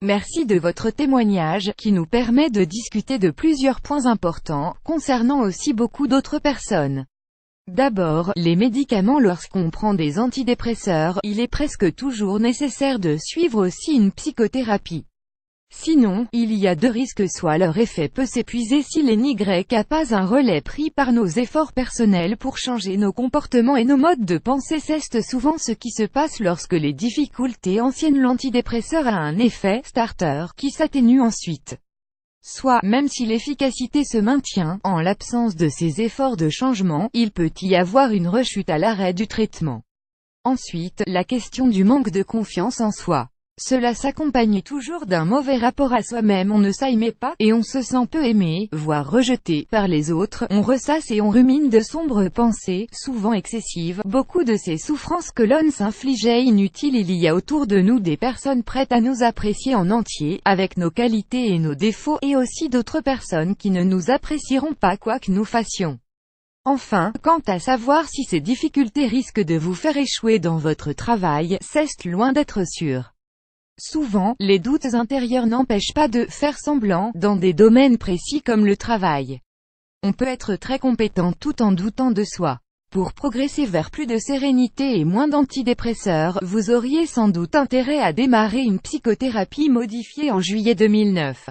Merci de votre témoignage, qui nous permet de discuter de plusieurs points importants, concernant aussi beaucoup d'autres personnes. D'abord, les médicaments. Lorsqu'on prend des antidépresseurs, il est presque toujours nécessaire de suivre aussi une psychothérapie. Sinon, il y a deux risques: soit leur effet peut s'épuiser si l'NY n'a pas un relais pris par nos efforts personnels pour changer nos comportements et nos modes de pensée. C'est souvent ce qui se passe lorsque les difficultés anciennes. L'antidépresseur a un effet starter qui s'atténue ensuite. Soit, même si l'efficacité se maintient, en l'absence de ces efforts de changement, il peut y avoir une rechute à l'arrêt du traitement. Ensuite, la question du manque de confiance en soi. Cela s'accompagne toujours d'un mauvais rapport à soi-même. On ne s'aime pas, et on se sent peu aimé, voire rejeté, par les autres. On ressasse et on rumine de sombres pensées, souvent excessives. Beaucoup de ces souffrances que l'on s'infligeait inutiles. Il y a autour de nous des personnes prêtes à nous apprécier en entier, avec nos qualités et nos défauts, et aussi d'autres personnes qui ne nous apprécieront pas quoi que nous fassions. Enfin, quant à savoir si ces difficultés risquent de vous faire échouer dans votre travail, c'est loin d'être sûr. Souvent, les doutes intérieurs n'empêchent pas de faire semblant, dans des domaines précis comme le travail. On peut être très compétent tout en doutant de soi. Pour progresser vers plus de sérénité et moins d'antidépresseurs, vous auriez sans doute intérêt à démarrer une psychothérapie modifiée en juillet 2009.